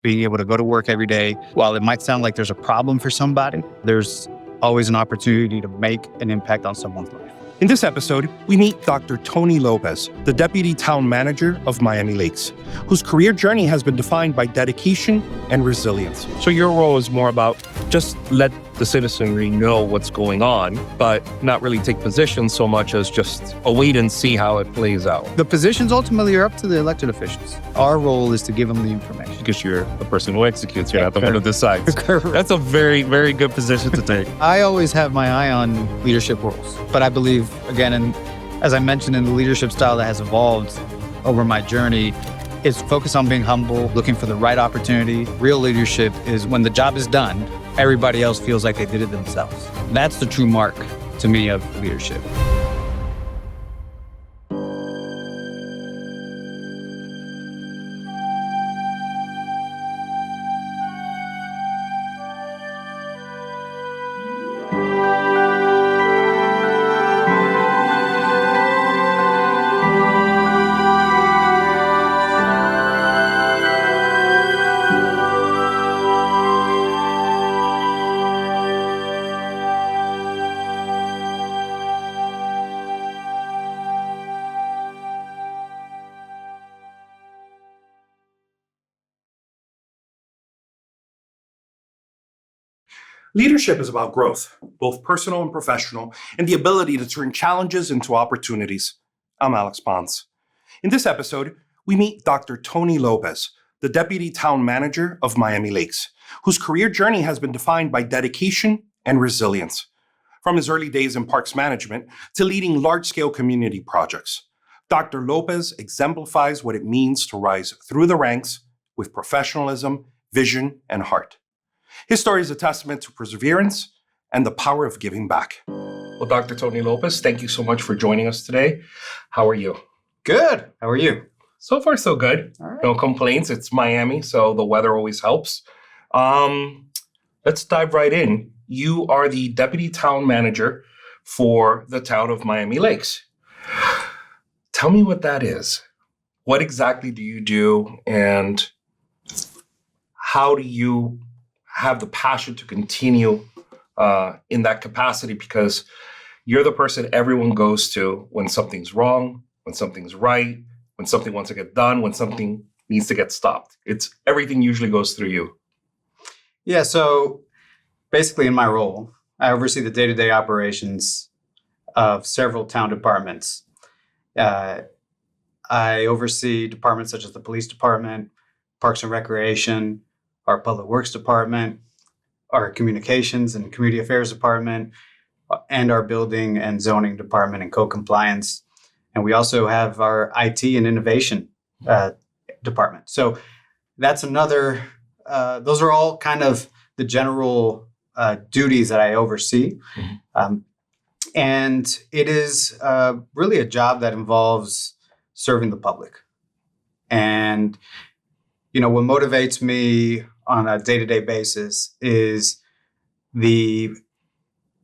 being able to go to work every day. While it might sound like there's a problem for somebody, there's always an opportunity to make an impact on someone's life. In this episode, we meet Dr. Tony Lopez, the Deputy Town Manager of Miami Lakes, whose career journey has been defined by dedication and resilience. So your role is more about just let the citizenry know what's going on, but not really take positions so much as just wait and see how it plays out. The positions ultimately are up to the elected officials. Our role is to give them the information. Because you're the person who executes, you're not the one who decides. Correct. That's a very, very good position to take. I always have my eye on leadership roles, but I believe, again, and as I mentioned, in the leadership style that has evolved over my journey, it's focused on being humble, looking for the right opportunity. Real leadership is when the job is done, everybody else feels like they did it themselves. That's the true mark, to me, of leadership. Leadership is about growth, both personal and professional, and the ability to turn challenges into opportunities. I'm Alex Ponce. In this episode, we meet Dr. Tony Lopez, the Deputy Town Manager of Miami Lakes, whose career journey has been defined by dedication and resilience. From his early days in parks management to leading large-scale community projects, Dr. Lopez exemplifies what it means to rise through the ranks with professionalism, vision, and heart. His story is a testament to perseverance and the power of giving back. Well, Dr. Tony Lopez, thank you so much for joining us today. How are you? Good. How are you? So far, so good. All right. No complaints. It's Miami, so the weather always helps. Let's dive right in. You are the Deputy Town Manager for the town of Miami Lakes. Tell me what that is. What exactly do you do, and how do you have the passion to continue in that capacity? Because you're the person everyone goes to when something's wrong, when something's right, when something wants to get done, when something needs to get stopped. Everything usually goes through you. Yeah, so basically in my role, I oversee the day-to-day operations of several town departments. I oversee departments such as the police department, parks and recreation, our public works department, our communications and community affairs department, and our building and zoning department and code compliance. And we also have our IT and innovation department. So that's another, those are all kind of the general duties that I oversee. Mm-hmm. And it is really a job that involves serving the public. And, you know, what motivates me on a day-to-day basis is the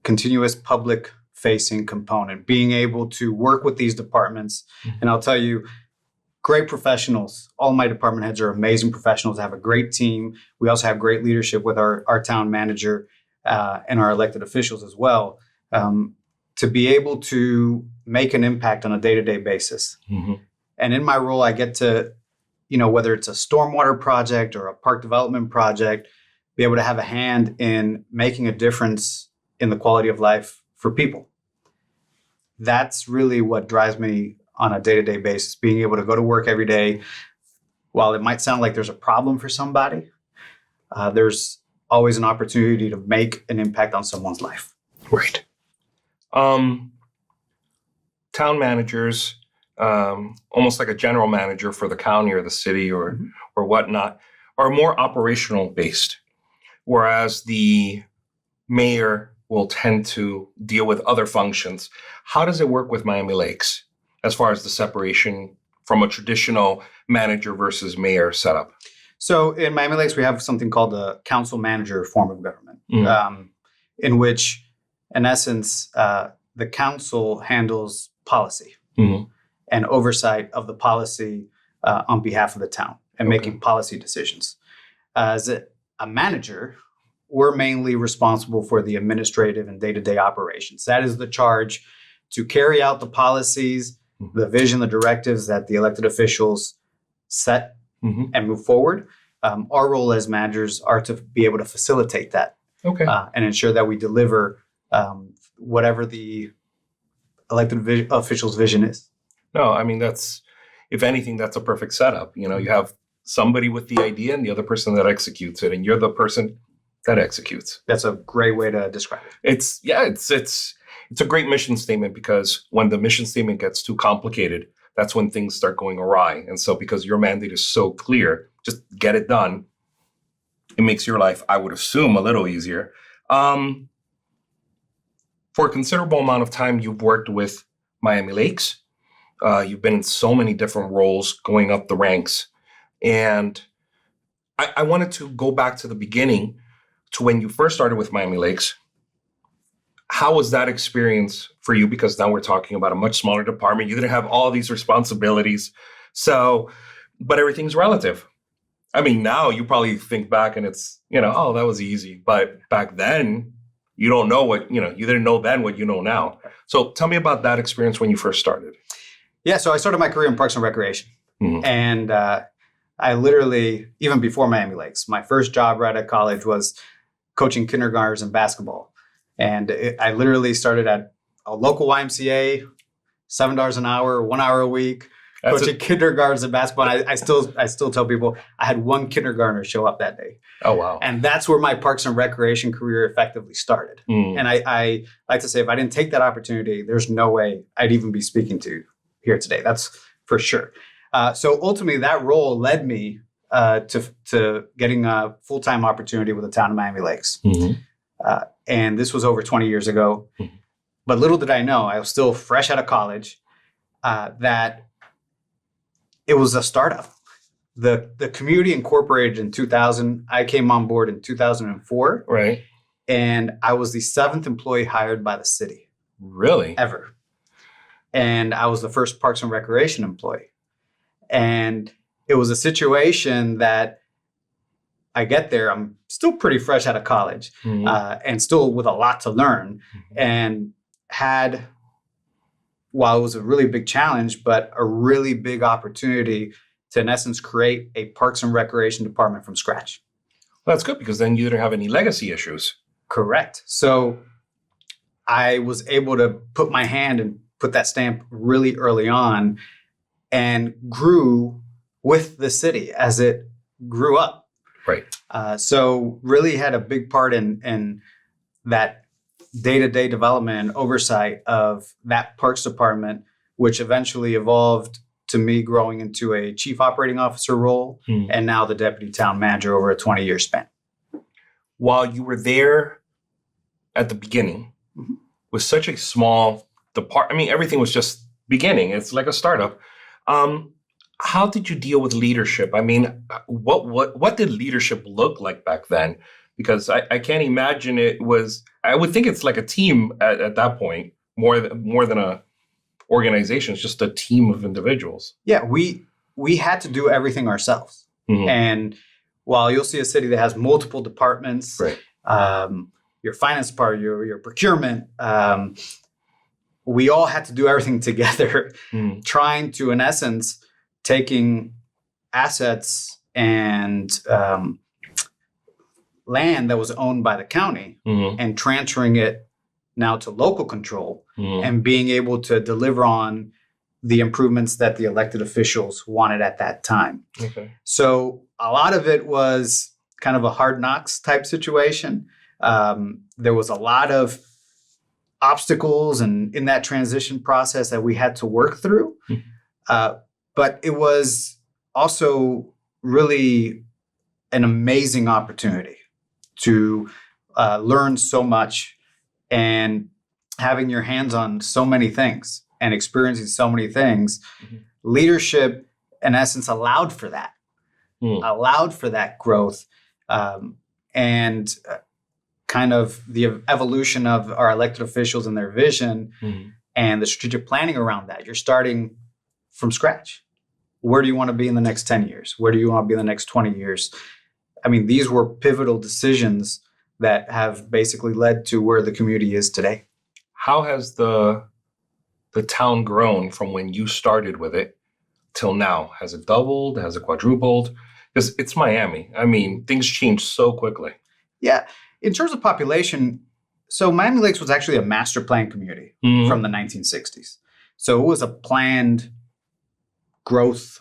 continuous public-facing component, being able to work with these departments. Mm-hmm. And I'll tell you, great professionals. All my department heads are amazing professionals, have a great team. We also have great leadership with our town manager and our elected officials as well, to be able to make an impact on a day-to-day basis. Mm-hmm. And in my role, I get to, you know, whether it's a stormwater project or a park development project, be able to have a hand in making a difference in the quality of life for people. That's really what drives me on a day-to-day basis, being able to go to work every day. While it might sound like there's a problem for somebody, there's always an opportunity to make an impact on someone's life. Right. Town managers, almost like a general manager for the county or the city or mm-hmm. or whatnot, are more operational based, whereas the mayor will tend to deal with other functions. How does it work with Miami Lakes as far as the separation from a traditional manager versus mayor setup? So in Miami Lakes, we have something called the council manager form of government, mm-hmm. In which, in essence, the council handles policy. Mm-hmm. and oversight of the policy on behalf of the town and making policy decisions. As a manager, we're mainly responsible for the administrative and day-to-day operations. That is the charge to carry out the policies, the vision, the directives that the elected officials set and move forward. Our role as managers are to be able to facilitate that and ensure that we deliver whatever the elected officials' vision is. No, I mean, if anything, that's a perfect setup. You have somebody with the idea and the other person that executes it, and you're the person that executes. That's a great way to describe it. It's a great mission statement, because when the mission statement gets too complicated, that's when things start going awry. And so because your mandate is so clear, just get it done. It makes your life, I would assume, a little easier. For a considerable amount of time, you've worked with Miami Lakes. You've been in so many different roles going up the ranks. And I wanted to go back to the beginning, to when you first started with Miami Lakes. How was that experience for you? Because now we're talking about a much smaller department. You didn't have all these responsibilities. But everything's relative. I mean, now you probably think back and it's, oh, that was easy. But back then, you don't know you didn't know then what you know now. So tell me about that experience when you first started. Yeah, so I started my career in Parks and Recreation. And I literally, even before Miami Lakes, my first job right at college was coaching kindergartners in basketball. And I literally started at a local YMCA, $7 an hour, 1 hour a week, coaching kindergartners in basketball. And I still tell people I had one kindergartner show up that day. Oh, wow. And that's where my Parks and Recreation career effectively started. And I like to say, if I didn't take that opportunity, there's no way I'd even be speaking to you here today. That's for sure. So ultimately, that role led me to getting a full-time opportunity with the town of Miami Lakes. And this was over 20 years ago. But little did I know, I was still fresh out of college, that it was a startup. The community incorporated in 2000. I came on board in 2004. Right. And I was the 7th employee hired by the city. Really? Ever. And I was the first Parks and Recreation employee. And it was a situation that I get there, I'm still pretty fresh out of college and still with a lot to learn, and had, while it was a really big challenge, but a really big opportunity to, in essence, create a Parks and Recreation department from scratch. Well, that's good, because then you didn't have any legacy issues. Correct. So I was able to put my hand and put that stamp really early on, and grew with the city as it grew up. Right. So really had a big part in that day-to-day development and oversight of that Parks Department, which eventually evolved to me growing into a chief operating officer role and now the deputy town manager over a 20-year span. While you were there at the beginning with such a small department, I mean, everything was just beginning. It's like a startup. How did you deal with leadership? I mean, what did leadership look like back then? Because I can't imagine it was. I would think it's like a team at that point, more than a organization. It's just a team of individuals. Yeah, we had to do everything ourselves. And while you'll see a city that has multiple departments, right. Your finance part, your procurement, we all had to do everything together, trying to, in essence, taking assets and land that was owned by the county and transferring it now to local control and being able to deliver on the improvements that the elected officials wanted at that time. Okay. So a lot of it was kind of a hard knocks type situation. There was a lot of obstacles and in that transition process that we had to work through. But it was also really an amazing opportunity to learn so much and having your hands on so many things and experiencing so many things. Leadership, in essence, allowed for that growth and kind of the evolution of our elected officials and their vision and the strategic planning around that. You're starting from scratch. Where do you want to be in the next 10 years? Where do you want to be in the next 20 years? I mean, these were pivotal decisions that have basically led to where the community is today. How has the town grown from when you started with it till now? Has it doubled? Has it quadrupled? Because it's Miami. I mean, things change so quickly. Yeah. In terms of population, so Miami Lakes was actually a master plan community from the 1960s. So it was a planned growth.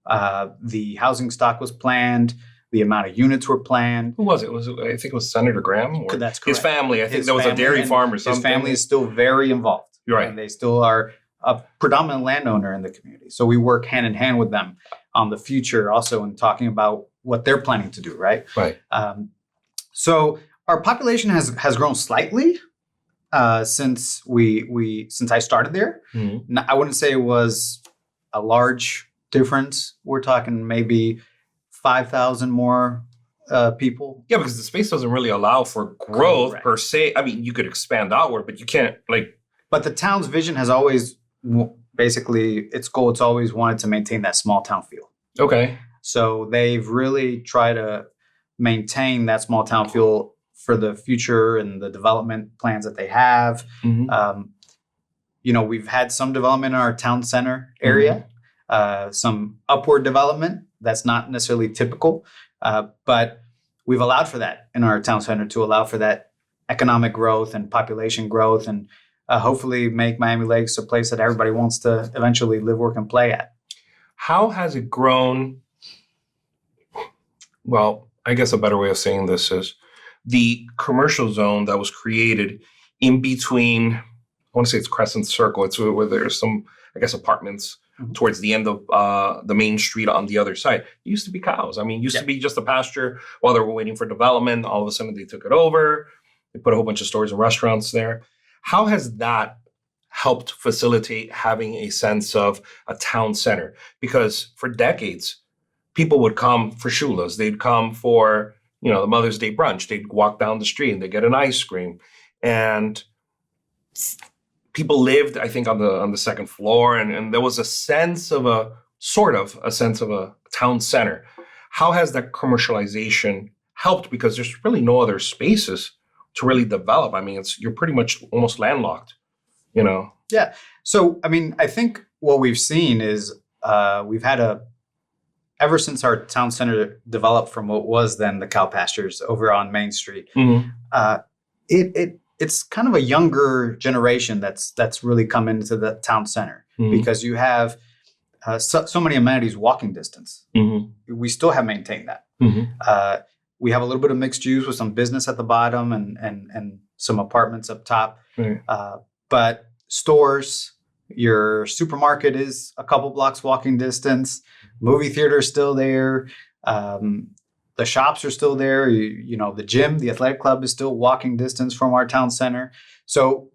The housing stock was planned. The amount of units were planned. Who was it? I think it was Senator Graham. Or That's correct. His family. I think there was a dairy farm or something. His family is still very involved. Right. And they still are a predominant landowner in the community. So we work hand in hand with them on the future also in talking about what they're planning to do, right? Right. So our population has grown slightly since I started there. I wouldn't say it was a large difference. We're talking maybe 5,000 more people. Yeah, because the space doesn't really allow for growth Correct. per se. I mean, you could expand outward, but you can't But the town's vision has always basically its goal. It's always wanted to maintain that small town feel. Okay. So they've really tried to maintain that small town feel for the future and the development plans that they have. We've had some development in our town center area, some upward development. That's not necessarily typical, but we've allowed for that in our town center to allow for that economic growth and population growth and hopefully make Miami Lakes a place that everybody wants to eventually live, work, and play at. How has it grown? Well, I guess a better way of saying this is the commercial zone that was created in between, I want to say it's Crescent Circle. It's where there's some, I guess, apartments towards the end of the main street on the other side. It used to be cows. I mean, it used to be just a pasture while they were waiting for development. All of a sudden, they took it over. They put a whole bunch of stores and restaurants there. How has that helped facilitate having a sense of a town center? Because for decades, people would come for shulas. They'd come for, the Mother's Day brunch. They'd walk down the street and they'd get an ice cream. And people lived, I think, on the second floor. And there was a sense of a town center. How has that commercialization helped? Because there's really no other spaces to really develop. I mean, you're pretty much almost landlocked, Yeah. So, I mean, I think what we've seen is we've had ever since our town center developed from what was then the cow pastures over on Main Street, it's kind of a younger generation that's really come into the town center because you have so many amenities walking distance. We still have maintained that. We have a little bit of mixed use with some business at the bottom and some apartments up top. But stores, your supermarket is a couple blocks walking distance. Movie theater is still there. The shops are still there. The gym, the athletic club is still walking distance from our town center. So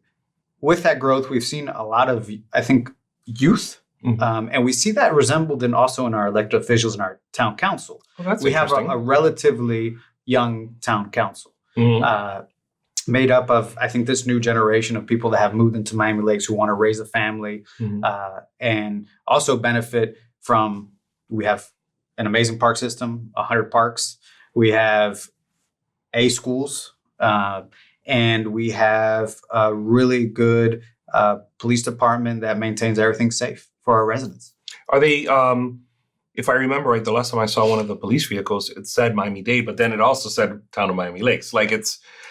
with that growth, we've seen a lot of, I think, youth. And we see that resembled also in our elected officials in our town council. Well, that's we have a relatively young town council made up of, I think, this new generation of people that have moved into Miami Lakes who want to raise a family and also benefit from, we have an amazing park system, 100 parks. We have A schools and we have a really good police department that maintains everything safe for our residents. Are they, if I remember right, the last time I saw one of the police vehicles, it said Miami-Dade, but then it also said Town of Miami Lakes.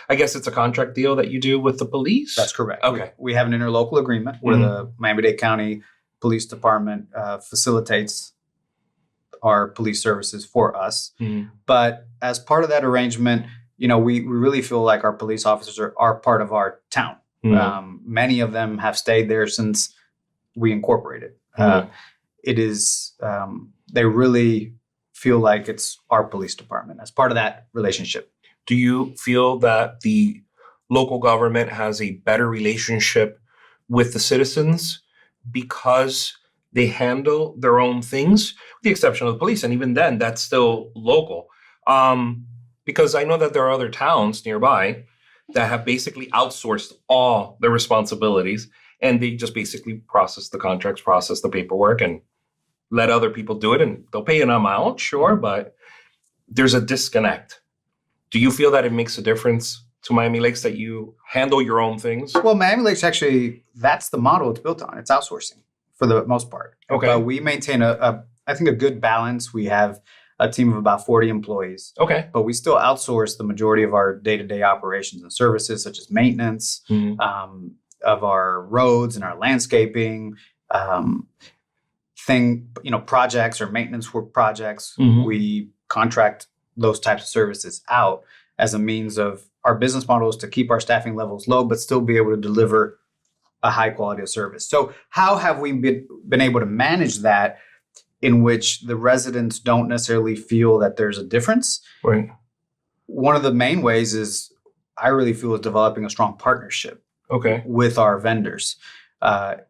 I guess it's a contract deal that you do with the police? That's correct. Okay. We have an interlocal agreement where the Miami-Dade County Police Department facilitates our police services for us. But as part of that arrangement, we really feel like our police officers are part of our town. Many of them have stayed there since we incorporated. It is, they really feel like it's our police department as part of that relationship. Do you feel that the local government has a better relationship with the citizens because they handle their own things, with the exception of the police? And even then, that's still local. Because I know that there are other towns nearby that have basically outsourced all their responsibilities, and they just basically process the contracts, process the paperwork, and let other people do it. And they'll pay an amount, sure, but there's a disconnect. Do you feel that it makes a difference to Miami Lakes that you handle your own things? Well, Miami Lakes actually, that's the model it's built on. It's outsourcing for the most part. Okay. But we maintain I think a good balance. We have a team of about 40 employees. Okay. But we still outsource the majority of our day-to-day operations and services, such as maintenance of our roads and our landscaping, projects or maintenance work projects. We contract those types of services out as a means of our business model is to keep our staffing levels low, but still be able to deliver a high quality of service. So how have we been able to manage that in which the residents don't necessarily feel that there's a difference? Right. One of the main ways is I really feel is developing a strong partnership with our vendors.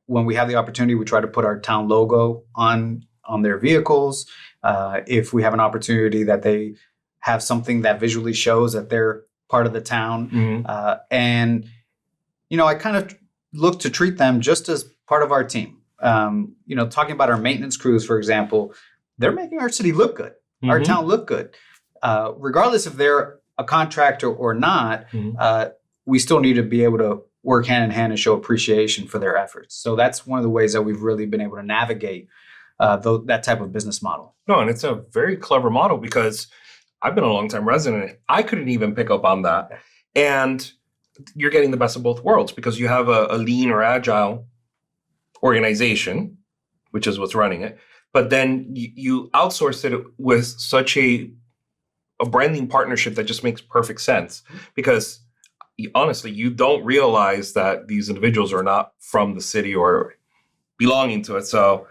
When we have the opportunity, we try to put our town logo on their vehicles. If we have an opportunity that they have something that visually shows that they're part of the town. I kind of look to treat them just as part of our team. Talking about our maintenance crews, for example, they're making our city look good, our town look good. Regardless if they're a contractor or not, we still need to be able to work hand in hand and show appreciation for their efforts. So that's one of the ways that we've really been able to navigate that type of business model. No, and it's a very clever model because I've been a long-time resident. I couldn't even pick up on that. And you're getting the best of both worlds because you have a lean or agile organization, which is what's running it. But then you outsourced it with such a branding partnership that just makes perfect sense because honestly, you don't realize that these individuals are not from the city or belonging to it. So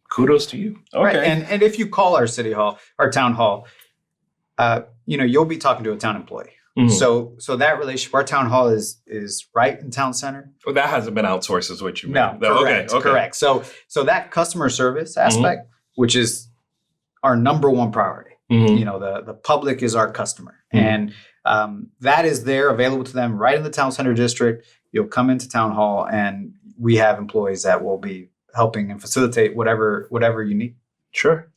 kudos to you. Okay. Right. And if you call our city hall, our town hall, you'll be talking to a town employee. So that relationship, our town hall is right in town center. Well, that hasn't been outsourced, is what you mean. No, correct. Correct. So that customer service aspect, which is our number one priority. The public is our customer, and that is there available to them right in the town center district. You'll come into town hall, and we have employees that will be helping and facilitate whatever you need. Sure.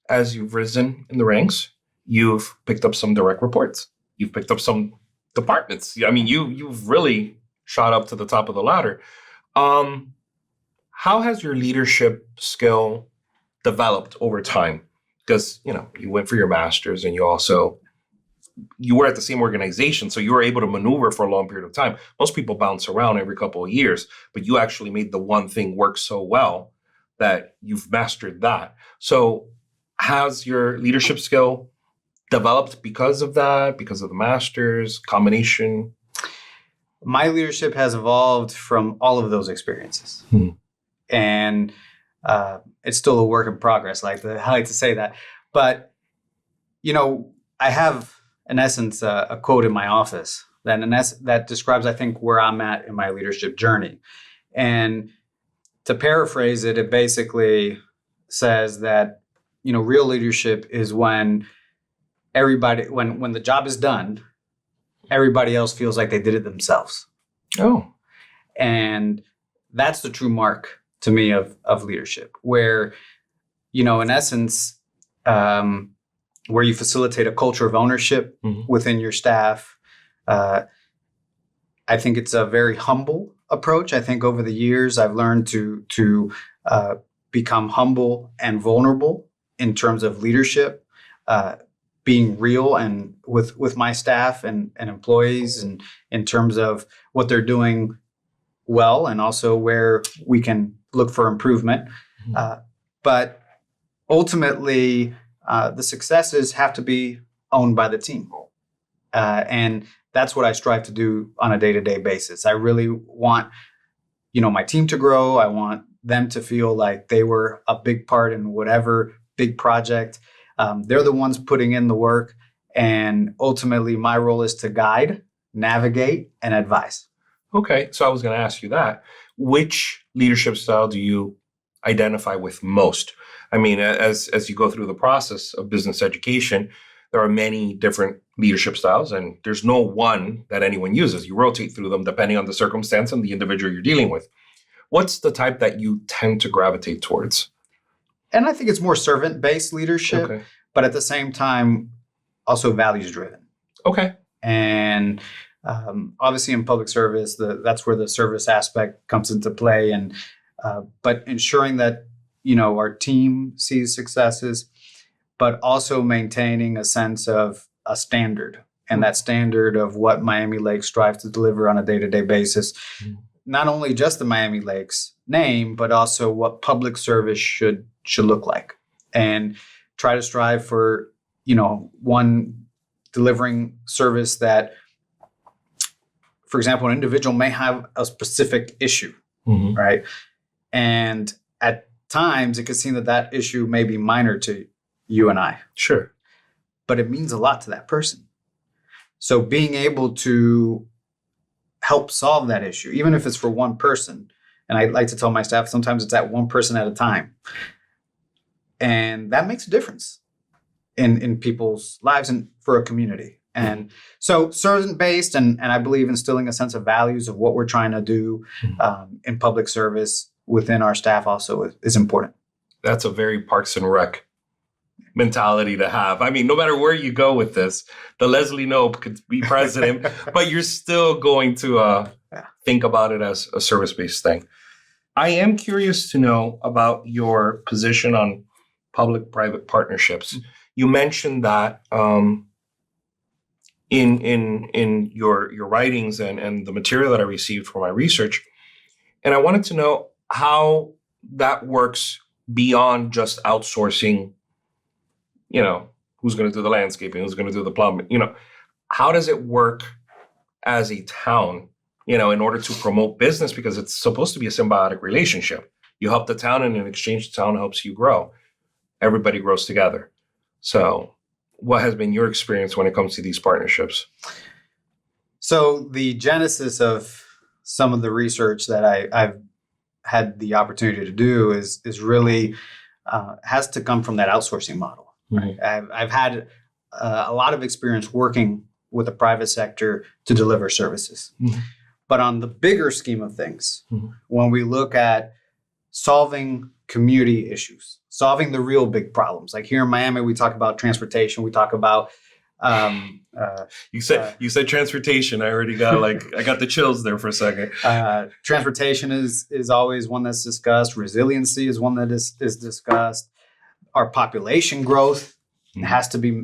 As you've risen in the ranks, you've picked up some direct reports. You've picked up some departments. I mean, you've really shot up to the top of the ladder. How has your leadership skill developed over time? Because, you went for your master's and you were at the same organization, so you were able to maneuver for a long period of time. Most people bounce around every couple of years, but you actually made the one thing work so well that you've mastered that. So has your leadership skill developed because of that, because of the master's combination? My leadership has evolved from all of those experiences. And it's still a work in progress. I like to say that. But, I have, in essence, a quote in my office that describes, I think, where I'm at in my leadership journey. And to paraphrase it, it basically says that, real leadership is when when the job is done, everybody else feels like they did it themselves. Oh. And that's the true mark to me of leadership, where, in essence, where you facilitate a culture of ownership within your staff. I think it's a very humble approach. I think over the years, I've learned to become humble and vulnerable in terms of leadership, being real and with my staff and employees, and in terms of what they're doing well, and also where we can look for improvement. But ultimately, the successes have to be owned by the team. And that's what I strive to do on a day-to-day basis. I really want, my team to grow. I want them to feel like they were a big part in whatever big project. They're the ones putting in the work. And ultimately, my role is to guide, navigate, and advise. Okay. So I was going to ask you that. Which leadership style do you identify with most? I mean, as you go through the process of business education, there are many different leadership styles, and there's no one that anyone uses. You rotate through them depending on the circumstance and the individual you're dealing with. What's the type that you tend to gravitate towards? And I think it's more servant-based leadership, Okay. but at the same time, also values-driven. Okay. And obviously in public service, that's where the service aspect comes into play. And but ensuring that, our team sees successes, but also maintaining a sense of a standard, and that standard of what Miami Lakes strives to deliver on a day-to-day basis. Not only just the Miami Lakes name, but also what public service should look like, and try to strive for, one, delivering service that, for example, an individual may have a specific issue, right? And at times it could seem that issue may be minor to you and I. Sure. But it means a lot to that person. So being able to help solve that issue, even if it's for one person, and I like to tell my staff, sometimes it's at one person at a time. And that makes a difference in people's lives and for a community. And so servant-based, and I believe instilling a sense of values of what we're trying to do in public service within our staff also is important. That's a very Parks and Rec mentality to have. I mean, no matter where you go with this, the Leslie Knope could be president, but you're still going to think about it as a service-based thing. I am curious to know about your position on public-private partnerships. You mentioned that in your writings and the material that I received for my research, and I wanted to know how that works beyond just outsourcing. Who's going to do the landscaping? Who's going to do the plumbing? How does it work as a town, in order to promote business? Because it's supposed to be a symbiotic relationship. You help the town, and in exchange, the town helps you grow. Everybody grows together. So what has been your experience when it comes to these partnerships? So the genesis of some of the research that I've had the opportunity to do is really has to come from that outsourcing model. Right. I've had a lot of experience working with the private sector to deliver services. But on the bigger scheme of things, when we look at solving community issues, solving the real big problems, like here in Miami, we talk about transportation, we talk about you said transportation. I already got I got the chills there for a second. Transportation is always one that's discussed. Resiliency is one that is discussed. Our population growth has to be,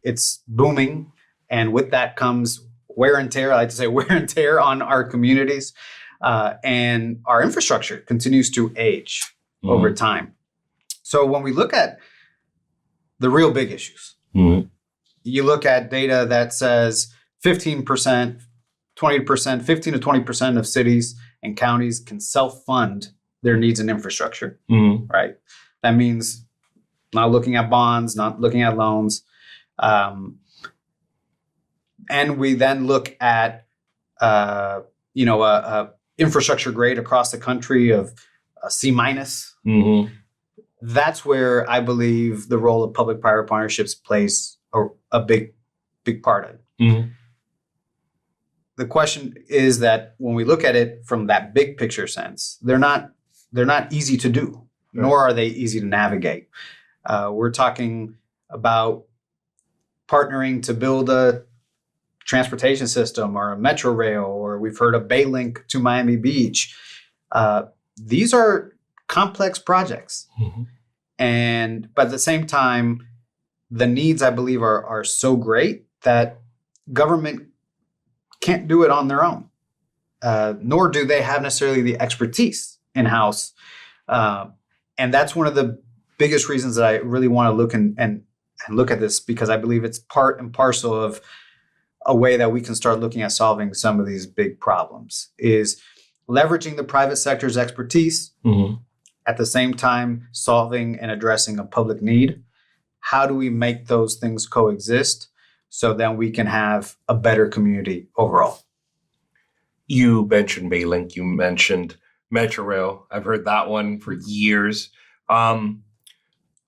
it's booming. And with that comes wear and tear. I like to say wear and tear on our communities. And our infrastructure continues to age over time. So when we look at the real big issues, you look at data that says 15%, 20%, 15 to 20% of cities and counties can self-fund their needs in infrastructure, right? That means not looking at bonds, not looking at loans. And we then look at, infrastructure grade across the country of a C-. That's where I believe the role of public-private partnerships plays a big part of it. The question is that when we look at it from that big picture sense, they're not easy to do. Nor are they easy to navigate. We're talking about partnering to build a transportation system or a metro rail, or we've heard of Baylink to Miami Beach. These are complex projects. But at the same time, the needs, I believe, are so great that government can't do it on their own, nor do they have necessarily the expertise in-house. And that's one of the biggest reasons that I really want to look and look at this, because I believe it's part and parcel of a way that we can start looking at solving some of these big problems, is leveraging the private sector's expertise, at the same time solving and addressing a public need. How do we make those things coexist so then we can have a better community overall? You mentioned Baylink, you mentioned Metro Rail. I've heard that one for years. A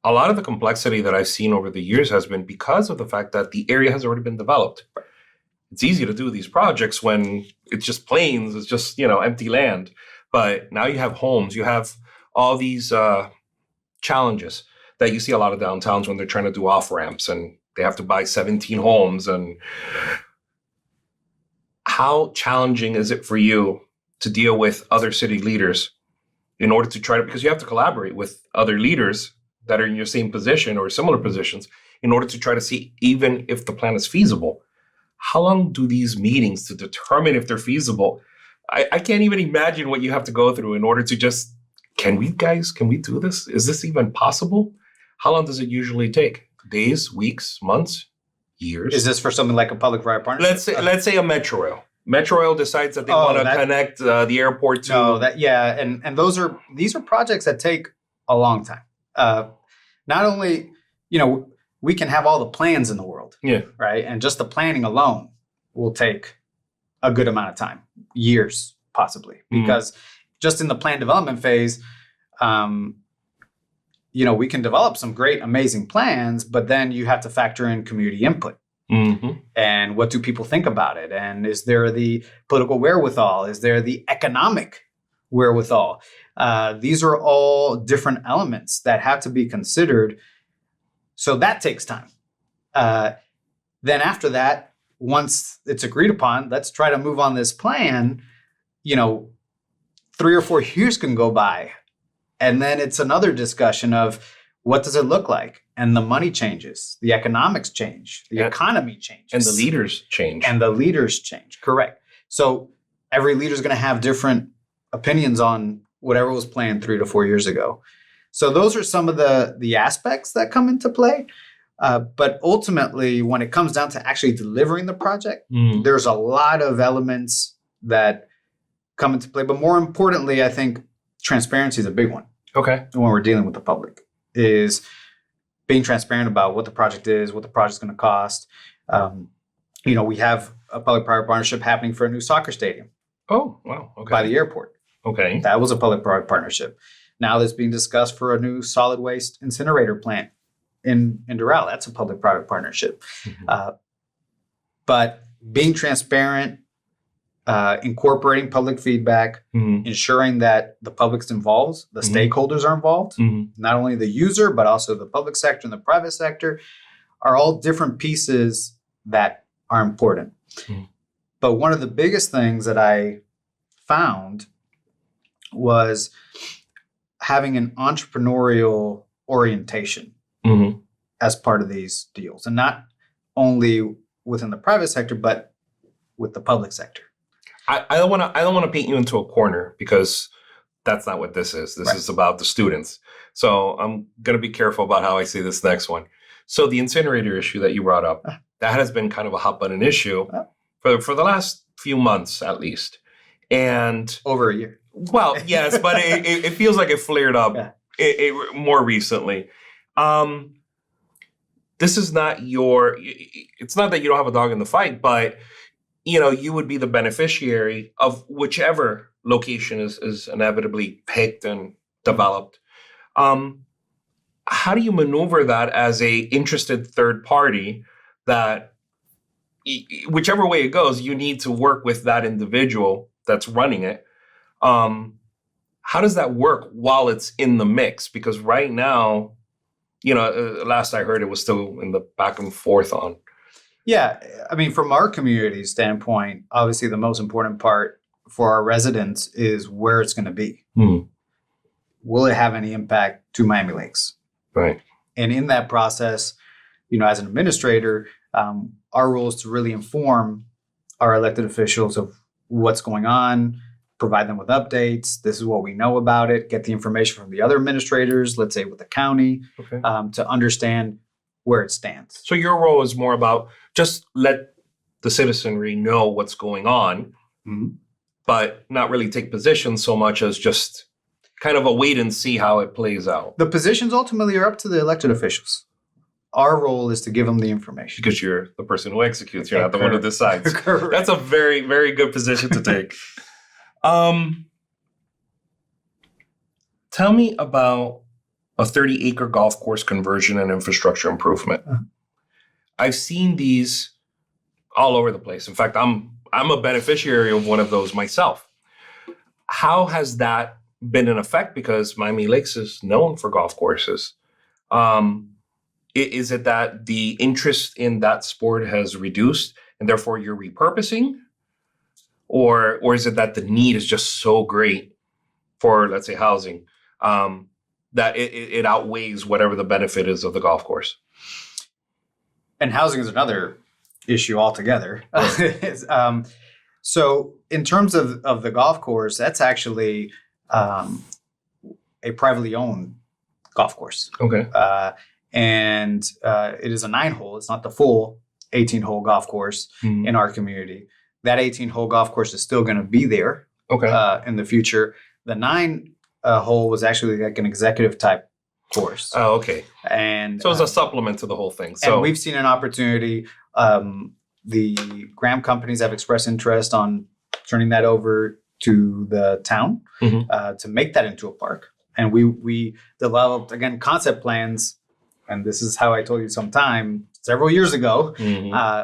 lot of the complexity that I've seen over the years has been because of the fact that the area has already been developed. It's easy to do these projects when it's just plains, it's just, empty land. But now you have homes, you have all these challenges that you see a lot of downtowns when they're trying to do off ramps and they have to buy 17 homes. And how challenging is it for you to deal with other city leaders in order to try to, because you have to collaborate with other leaders that are in your same position or similar positions in order to try to see even if the plan is feasible. How long do these meetings to determine if they're feasible? I can't even imagine what you have to go through in order to just, can we do this? Is this even possible? How long does it usually take? Days, weeks, months, years? Is this for something like a public-private partnership? Let's say a Metro Rail. Metro Rail decides that they want to connect the airport to. No, and these are projects that take a long time. Not only, we can have all the plans in the world, right, and just the planning alone will take a good amount of time, years possibly, because just in the plan development phase, we can develop some great, amazing plans, but then you have to factor in community input. And what do people think about it? And is there the political wherewithal? Is there the economic wherewithal? These are all different elements that have to be considered. So that takes time. Then after that, once it's agreed upon, let's try to move on this plan. 3 or 4 years can go by. And then it's another discussion of what does it look like? And the money changes, the economics change, the economy changes. And the leaders change. Correct. So every leader is going to have different opinions on whatever was planned 3 to 4 years ago. So those are some of the aspects that come into play. But ultimately, when it comes down to actually delivering the project, there's a lot of elements that come into play. But more importantly, I think transparency is a big one. Okay. When we're dealing with the public, is being transparent about what the project is, what the project's going to cost. We have a public-private partnership happening for a new soccer stadium. Oh, wow. Okay. By the airport. Okay. That was a public-private partnership. Now that's being discussed for a new solid waste incinerator plant in Doral. That's a public-private partnership. But being transparent, incorporating public feedback, ensuring that the public's involved, the stakeholders are involved, not only the user, but also the public sector and the private sector, are all different pieces that are important. But one of the biggest things that I found was having an entrepreneurial orientation as part of these deals, and not only within the private sector, but with the public sector. I don't want to paint you into a corner, because that's not what this is. This is about the students. So I'm going to be careful about how I say this next one. So the incinerator issue that you brought up, that has been kind of a hot button issue for the last few months, at least. And over a year. Well, yes, but it feels like it flared up more recently. This is not it's not that you don't have a dog in the fight, but you would be the beneficiary of whichever location is inevitably picked and developed. How do you maneuver that as a interested third party that whichever way it goes, you need to work with that individual that's running it? How does that work while it's in the mix? Because right now, last I heard, it was still in the back and forth on. Yeah, I mean, from our community standpoint, obviously the most important part for our residents is where it's going to be. Will it have any impact to Miami Lakes? Right. And in that process, as an administrator, our role is to really inform our elected officials of what's going on, provide them with updates. This is what we know about it. Get the information from the other administrators, let's say with the county, to understand where it stands. So your role is more about just let the citizenry know what's going on, but not really take position so much as just kind of a wait and see how it plays out. The positions ultimately are up to the elected officials. Our role is to give them the information. Because you're the person who executes. You're not the one who decides. Correct. That's a very, very good position to take. Tell me about a 30-acre golf course conversion and infrastructure improvement. I've seen these all over the place. In fact, I'm a beneficiary of one of those myself. How has that been in effect because Miami Lakes is known for golf courses. Is it that the interest in that sport has reduced and therefore you're repurposing? Or is it that the need is just so great for, let's say, housing, that it outweighs whatever the benefit is of the golf course? And housing is another issue altogether. So in terms of the golf course, that's actually a privately owned golf course. Okay. And it is a 9-hole. It's not the full 18-hole golf course in our community. That 18-hole golf course is still going to be there in the future. The 9-hole was actually like an executive type course. Oh, okay. And so it's a supplement to the whole thing. So and we've seen an opportunity. The Graham companies have expressed interest on turning that over to the town to make that into a park. And we developed, again, concept plans. And this is how I told you several years ago,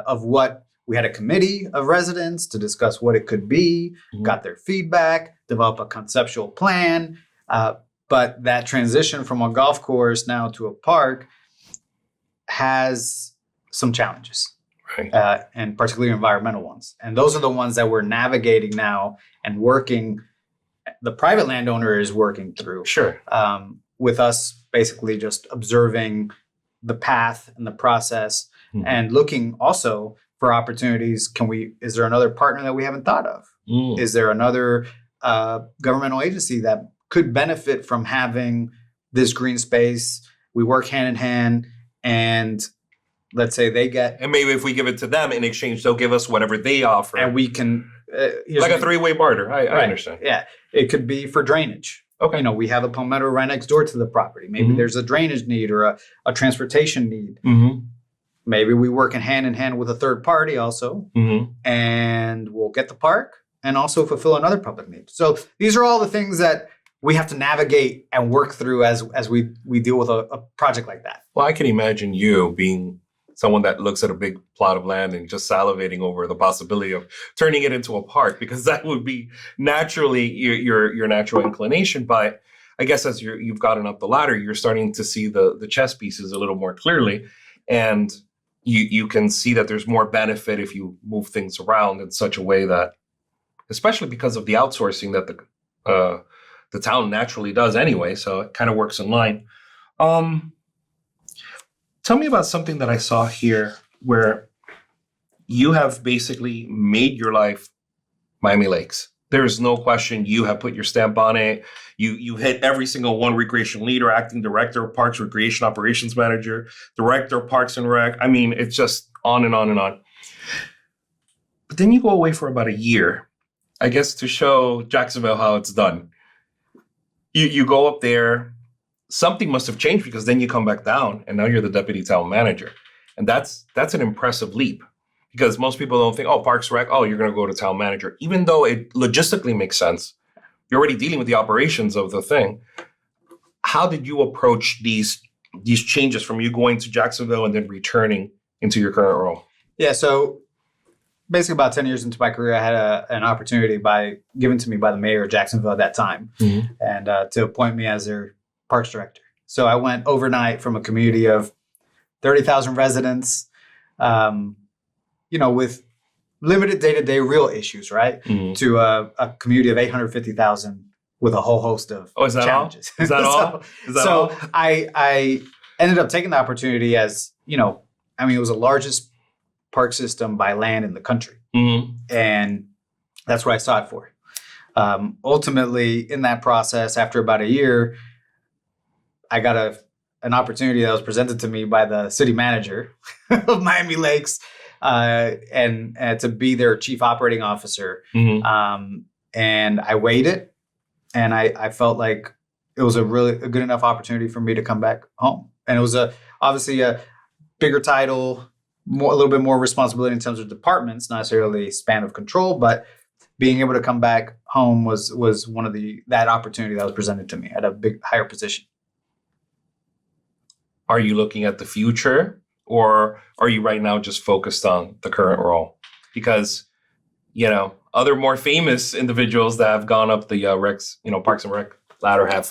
of what we had a committee of residents to discuss what it could be, got their feedback, develop a conceptual plan. But that transition from a golf course now to a park has some challenges, and particularly environmental ones. And those are the ones that we're navigating now and working. The private landowner is working through. Sure. With us basically just observing the path and the process and looking also for opportunities. Is there another partner that we haven't thought of? Is there another governmental agency that could benefit from having this green space? We work hand in hand, and let's say they get... And maybe if we give it to them in exchange, they'll give us whatever they offer. And we can... like a three-way barter. I understand. Yeah. It could be for drainage. Okay. We have a palmetto right next door to the property. Maybe there's a drainage need or a transportation need. Maybe we work in hand with a third party also, and we'll get the park and also fulfill another public need. So these are all the things that we have to navigate and work through as we deal with a project like that. Well, I can imagine you being someone that looks at a big plot of land and just salivating over the possibility of turning it into a park, because that would be naturally your natural inclination. But I guess as you've gotten up the ladder, you're starting to see the chess pieces a little more clearly. And you can see that there's more benefit if you move things around in such a way that, especially because of the outsourcing that the town naturally does anyway. So it kind of works in line. Tell me about something that I saw here where you have basically made your life Miami Lakes. There is no question you have put your stamp on it. You hit every single one: recreation leader, acting director, parks, recreation operations manager, director, parks and rec. I mean, it's just on and on and on. But then you go away for about a year, I guess, to show Jacksonville how it's done. You go up there. Something must have changed, because then you come back down and now you're the deputy town manager. And that's an impressive leap, because most people don't think, Parks Rec, you're going to go to town manager, even though it logistically makes sense. You're already dealing with the operations of the thing. How did you approach these changes from you going to Jacksonville and then returning into your current role? Yeah, so basically about 10 years into my career, I had an opportunity given to me by the mayor of Jacksonville at that time, and to appoint me as their parks director. So I went overnight from a community of 30,000 residents, with limited day-to-day real issues, right? To a community of 850,000 with a whole host of challenges. Is that all? So I ended up taking the opportunity as, it was the largest park system by land in the country. And that's what I saw it for. Ultimately, in that process, after about a year, I got an opportunity that was presented to me by the city manager of Miami Lakes, and to be their chief operating officer. And I weighed it, and I felt like it was a good enough opportunity for me to come back home. And it was obviously a bigger title, a little bit more responsibility in terms of departments, not necessarily span of control, but being able to come back home was one of that opportunity that was presented to me at a big higher position. Are you looking at the future, or are you right now just focused on the current role? Because, other more famous individuals that have gone up the recs, Parks and Rec ladder have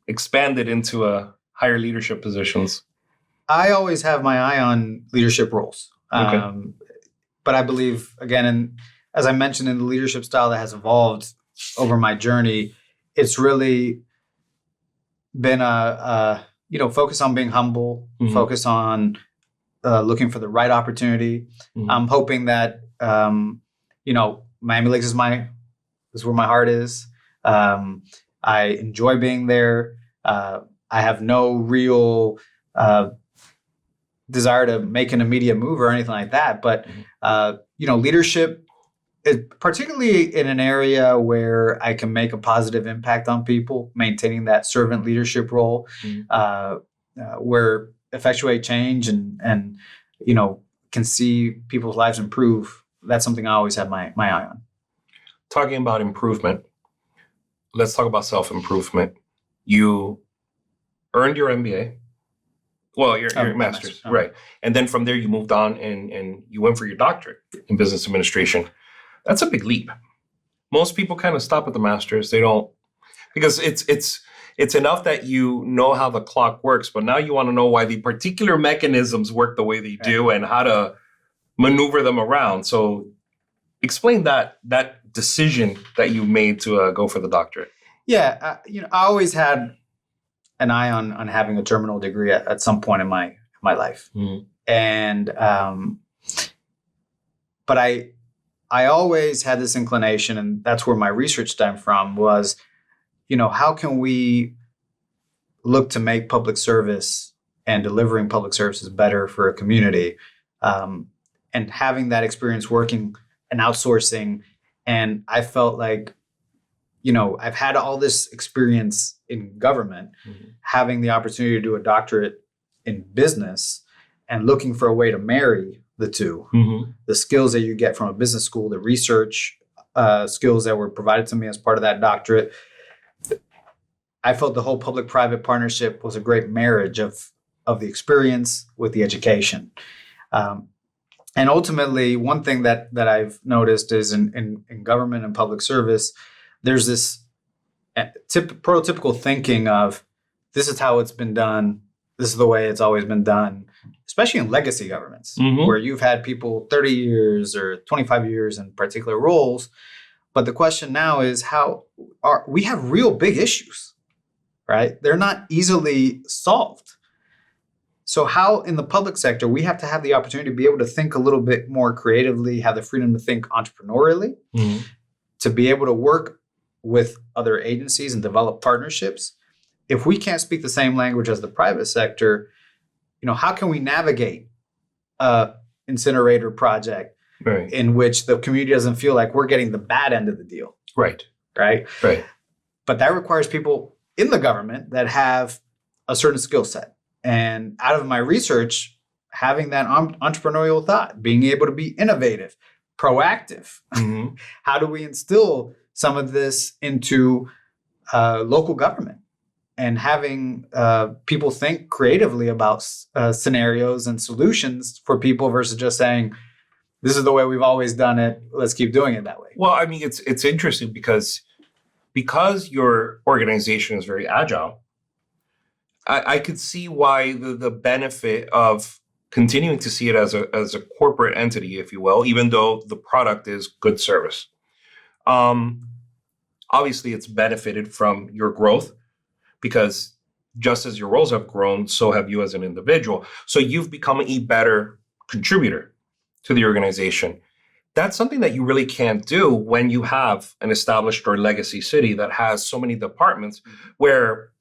expanded into higher leadership positions? I always have my eye on leadership roles. Okay. But I believe, again, and as I mentioned, in the leadership style that has evolved over my journey, it's really been focus on being humble, Mhm. focus on looking for the right opportunity. Mhm. I'm hoping that Miami Lakes is where my heart is. I enjoy being there. I have no real desire to make an immediate move or anything like that. But leadership, particularly in an area where I can make a positive impact on people, maintaining that servant leadership role, where effectuate change and can see people's lives improve. That's something I always have my eye on. Talking about improvement, let's talk about self-improvement. You earned your MBA. Well, your master's, Oh. right. And then from there, you moved on and you went for your doctorate in business administration. That's a big leap. Most people kind of stop at the master's. They don't, because it's enough that you know how the clock works, but now you want to know why the particular mechanisms work the way they do and how to maneuver them around. So explain that decision that you made to go for the doctorate. Yeah, I always had an eye on having a terminal degree at some point in my life, and but I always had this inclination, and that's where my research stemmed from. Was how can we look to make public service and delivering public services better for a community, and having that experience working and outsourcing, and I felt like I've had all this experience in government, having the opportunity to do a doctorate in business and looking for a way to marry the two, the skills that you get from a business school, the research skills that were provided to me as part of that doctorate. I felt the whole public-private partnership was a great marriage of the experience with the education. And ultimately, one thing that I've noticed is in government and public service, there's this prototypical thinking of this is how it's been done. This is the way it's always been done, especially in legacy governments, where you've had people 30 years or 25 years in particular roles. But the question now is we have real big issues, right? They're not easily solved. So how in the public sector, we have to have the opportunity to be able to think a little bit more creatively, have the freedom to think entrepreneurially, to be able to work with other agencies and develop partnerships. If we can't speak the same language as the private sector, how can we navigate a incinerator project in which the community doesn't feel like we're getting the bad end of the deal? Right. But that requires people in the government that have a certain skill set. And out of my research, having that entrepreneurial thought, being able to be innovative, proactive, how do we instill some of this into local government and having people think creatively about scenarios and solutions for people versus just saying, this is the way we've always done it. Let's keep doing it that way. Well, I mean, it's interesting because your organization is very agile. I could see why the benefit of continuing to see it as a corporate entity, if you will, even though the product is good service. Obviously, it's benefited from your growth because just as your roles have grown, so have you as an individual. So you've become a better contributor to the organization. That's something that you really can't do when you have an established or legacy city that has so many departments where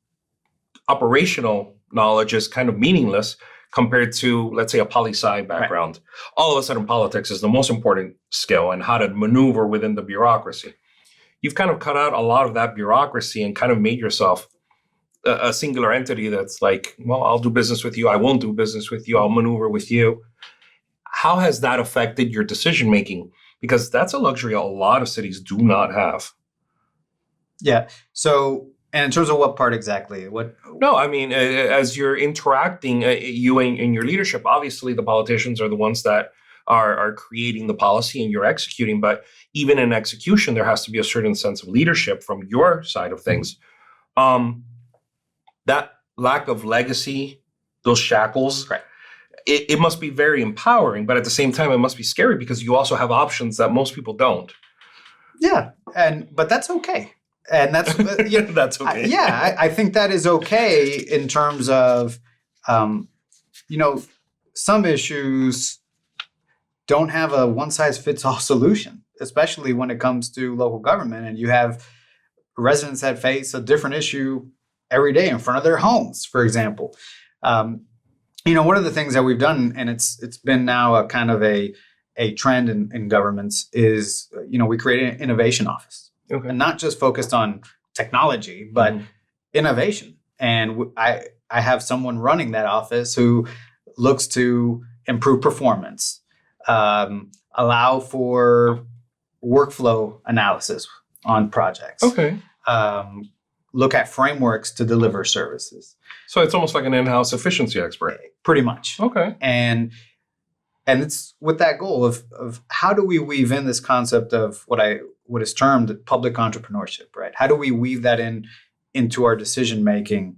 operational knowledge is kind of meaningless compared to, let's say, a poli-sci background. All of a sudden, politics is the most important skill and how to maneuver within the bureaucracy. You've kind of cut out a lot of that bureaucracy and kind of made yourself a singular entity that's like, well, I'll do business with you. I won't do business with you. I'll maneuver with you. How has that affected your decision making? Because that's a luxury a lot of cities do not have. Yeah. So, and in terms of what part exactly? No, I mean, as you're interacting, you in your leadership, obviously the politicians are the ones that are creating the policy and you're executing. But even in execution, there has to be a certain sense of leadership from your side of things. That lack of legacy, those shackles, Right. it must be very empowering, but at the same time, it must be scary because you also have options that most people don't. Yeah, but that's okay, and that's That's okay. I think that is okay in terms of, some issues don't have a one size fits all solution, especially when it comes to local government, and you have residents that face a different issue every day in front of their homes, for example. One of the things that we've done, and it's been now a kind of a trend in governments, is we created an innovation office, and not just focused on technology, but innovation. And I have someone running that office who looks to improve performance, allow for workflow analysis on projects. Okay. Look at frameworks to deliver services. So it's almost like an in-house efficiency expert. Pretty much. Okay. And it's with that goal of how do we weave in this concept of what is termed public entrepreneurship, right? How do we weave that into our decision making,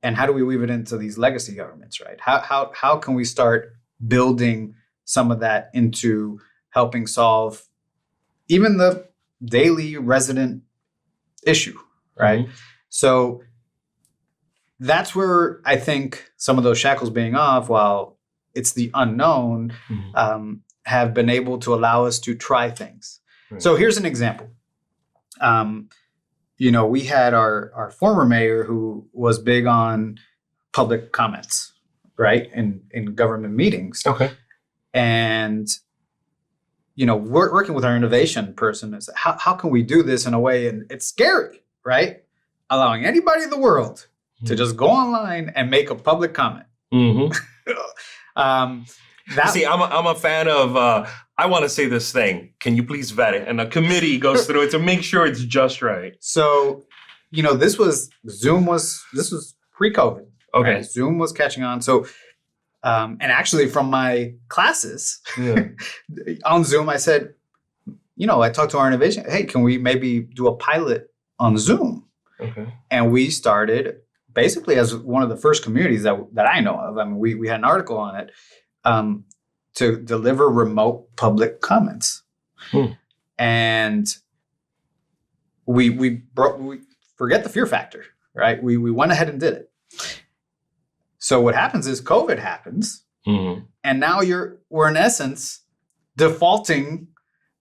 and how do we weave it into these legacy governments, right? How can we start building some of that into helping solve even the daily resident issue, right? Mm-hmm. So that's where I think some of those shackles being off, while it's the unknown, have been able to allow us to try things. Right. So here's an example. We had our former mayor who was big on public comments, right, in government meetings. Okay. And we're working with our innovation person is how can we do this in a way, and it's scary, right? Allowing anybody in the world to just go online and make a public comment. Mm-hmm. See, I'm a fan of, I want to say this thing. Can you please vet it? And a committee goes through it to make sure it's just right. So, this was pre-COVID. Okay. Right? Zoom was catching on. So, and actually from my classes on Zoom, I said, I talked to our innovation. Hey, can we maybe do a pilot on Zoom? Okay. And we started basically as one of the first communities that I know of. I mean, we had an article on it to deliver remote public comments. And we forget the fear factor, right? We went ahead and did it. So what happens is COVID happens, and now we're in essence defaulting.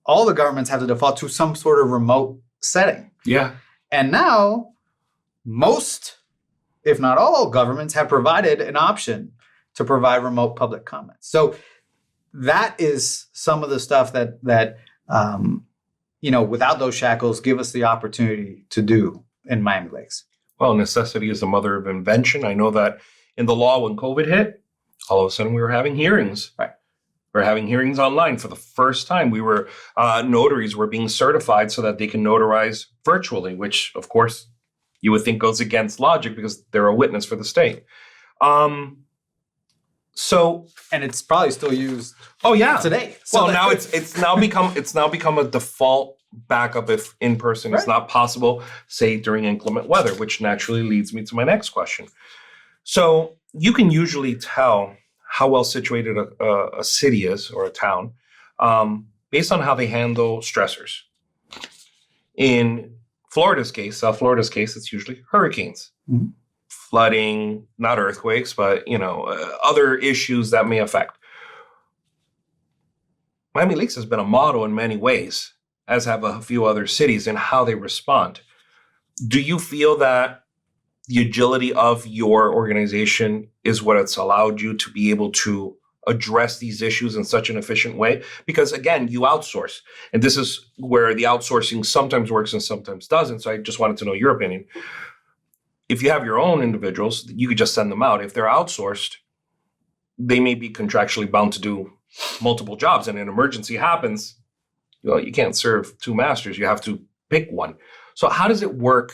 All the governments have to default to some sort of remote setting. Yeah. And now most, if not all, governments have provided an option to provide remote public comments. So that is some of the stuff that without those shackles, give us the opportunity to do in Miami Lakes. Well, necessity is the mother of invention. I know that in the law, when COVID hit, all of a sudden we were having hearings. Right. We're having hearings online for the first time. We were notaries were being certified so that they can notarize virtually, which, of course, you would think goes against logic because they're a witness for the state. So, and it's probably still used. Oh yeah, today. So now it's now become a default backup if in person is not possible, say during inclement weather, which naturally leads me to my next question. So you can usually tell how well situated a city is or a town based on how they handle stressors. In Florida's case, South Florida's case, it's usually hurricanes, flooding, not earthquakes, but other issues that may affect. Miami Lakes has been a model in many ways, as have a few other cities in how they respond. Do you feel that the agility of your organization is what it's allowed you to be able to address these issues in such an efficient way? Because again, you outsource, and this is where the outsourcing sometimes works and sometimes doesn't. So I just wanted to know your opinion. If you have your own individuals, you could just send them out. If they're outsourced, they may be contractually bound to do multiple jobs, and an emergency happens, you can't serve two masters. You have to pick one. So how does it work?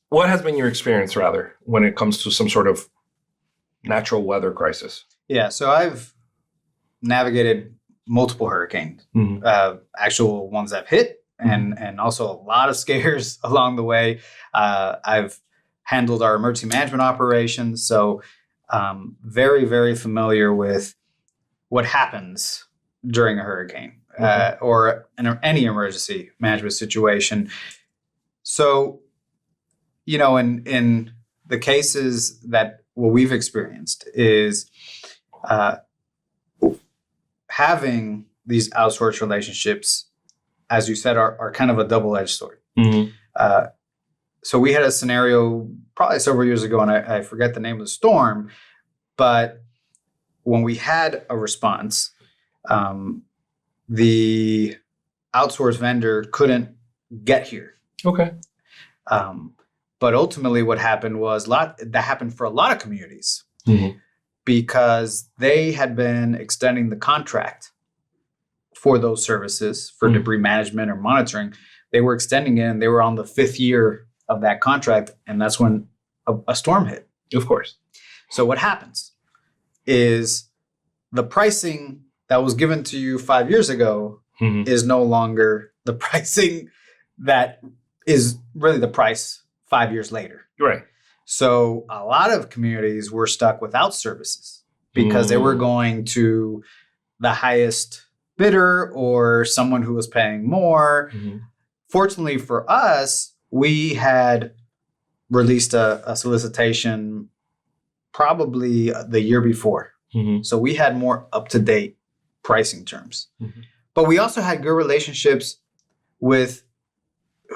What has been your experience, rather, when it comes to some sort of natural weather crisis? Yeah, so I've navigated multiple hurricanes, actual ones that have hit and also a lot of scares along the way. I've handled our emergency management operations, so very, very familiar with what happens during a hurricane or any emergency management situation. So, in the cases that what we've experienced is having these outsourced relationships, as you said, are kind of a double-edged sword. So we had a scenario probably several years ago, and I forget the name of the storm, but when we had a response, the outsourced vendor couldn't get here. Okay. But ultimately what happened was that happened for a lot of communities because they had been extending the contract for those services for debris management or monitoring. They were extending it, and they were on the 5th year of that contract, and that's when a storm hit. Of course. So what happens is the pricing that was given to you 5 years ago is no longer the pricing that is really the price 5 years later. Right. So a lot of communities were stuck without services because they were going to the highest bidder or someone who was paying more. Fortunately for us, we had released a solicitation probably the year before. So we had more up-to-date pricing terms. But we also had good relationships with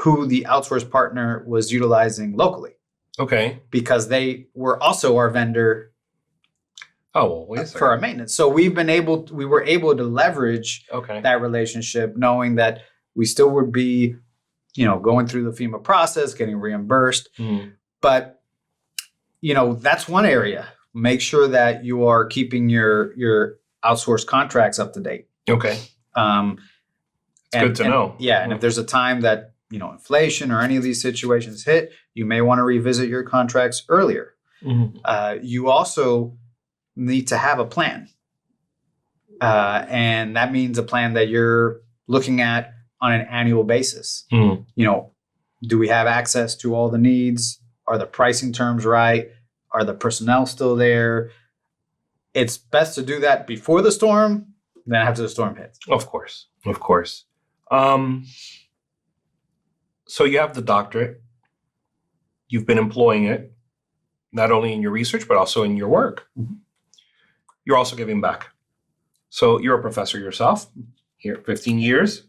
who the outsourced partner was utilizing locally. Okay. Because they were also our vendor for our maintenance. So we were able to leverage that relationship, knowing that we still would be, going through the FEMA process, getting reimbursed. But, that's one area. Make sure that you are keeping your outsourced contracts up to date. Okay. It's good to know. Yeah. And if there's a time that, inflation or any of these situations hit, you may want to revisit your contracts earlier. You also need to have a plan. And that means a plan that you're looking at on an annual basis. Do we have access to all the needs? Are the pricing terms right? Are the personnel still there? It's best to do that before the storm than after the storm hits. Of course. So you have the doctorate. You've been employing it, not only in your research, but also in your work. You're also giving back. So you're a professor yourself, here 15 years.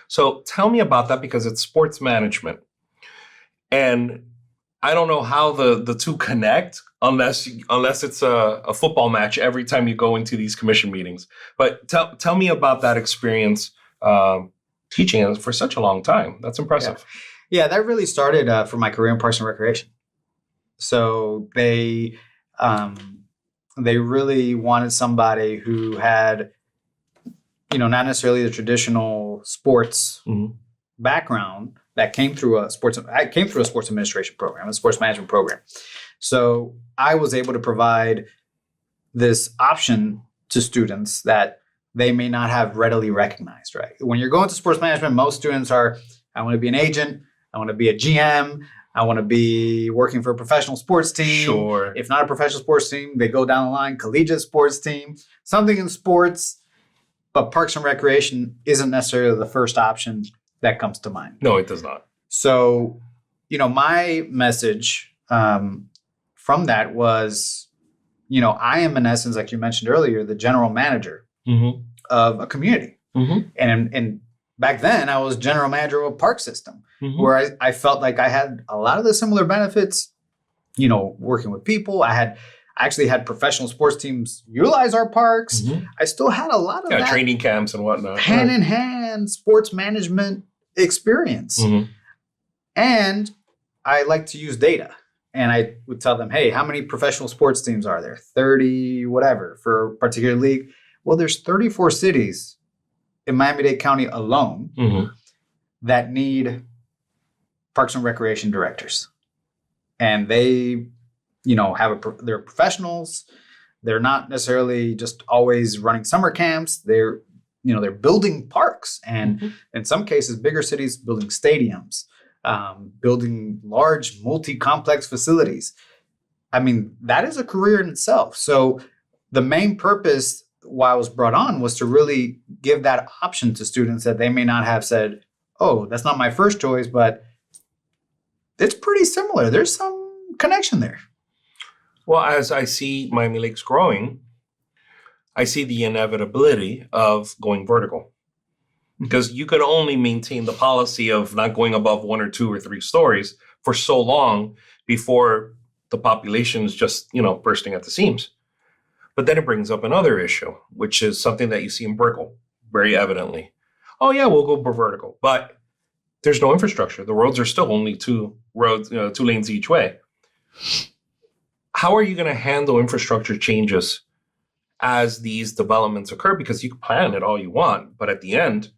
So tell me about that, because it's sports management. And I don't know how the two connect unless it's a football match every time you go into these commission meetings. But tell me about that experience teaching for such a long time. That's impressive. Yeah, that really started for my career in Parks and Recreation. So they really wanted somebody who had, not necessarily the traditional sports background that came through a sports administration program, a sports management program. So I was able to provide this option to students that they may not have readily recognized, right? When you're going to sports management, most students are, I want to be an agent, I want to be a GM, I want to be working for a professional sports team. Sure. If not a professional sports team, they go down the line, collegiate sports team, something in sports, but Parks and Recreation isn't necessarily the first option that comes to mind. No, it does not. So, my message from that was, I am in essence, like you mentioned earlier, the general manager of a community. And back then I was general manager of a park system where I felt like I had a lot of the similar benefits, working with people. I actually had professional sports teams utilize our parks. I still had a lot of that training camps and whatnot. Hand in hand sports management experience. And I like to use data. And I would tell them, hey, how many professional sports teams are there? 30, whatever, for a particular league. Well, there's 34 cities in Miami-Dade County alone that need Parks and Recreation directors. And they, they're professionals. They're not necessarily just always running summer camps. They're they're building parks, and in some cases, bigger cities building stadiums, building large multi-complex facilities. I mean, that is a career in itself. So the main purpose why I was brought on was to really give that option to students that they may not have said, oh, that's not my first choice, but it's pretty similar. There's some connection there. Well, as I see Miami Lakes growing, I see the inevitability of going vertical. Because you could only maintain the policy of not going above 1 or 2 or 3 stories for so long before the population is just, bursting at the seams. But then it brings up another issue, which is something that you see in Brickell very evidently. Oh yeah, we'll go vertical, but there's no infrastructure. The roads are still only 2 lanes each way. How are you going to handle infrastructure changes as these developments occur? Because you can plan it all you want, but at the end,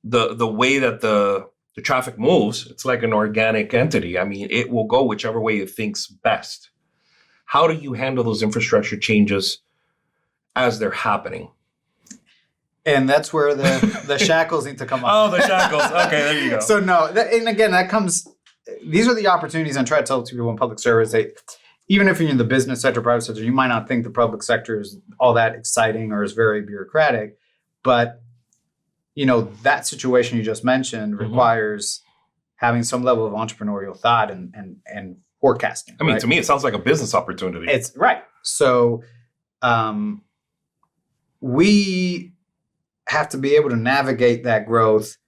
the way that the traffic moves, it's like an organic entity. I mean, it will go whichever way it thinks best. How do you handle those infrastructure changes as they're happening? And that's where the shackles need to come up. Oh, the shackles. Okay, there you go. So no, and again, these are the opportunities I try to tell to people in public service. Even if you're in the business sector, private sector, you might not think the public sector is all that exciting or is very bureaucratic, but that situation you just mentioned requires having some level of entrepreneurial thought and forecasting. I mean, right? To me, it sounds like a business opportunity. It's right. So we have to be able to navigate that growth.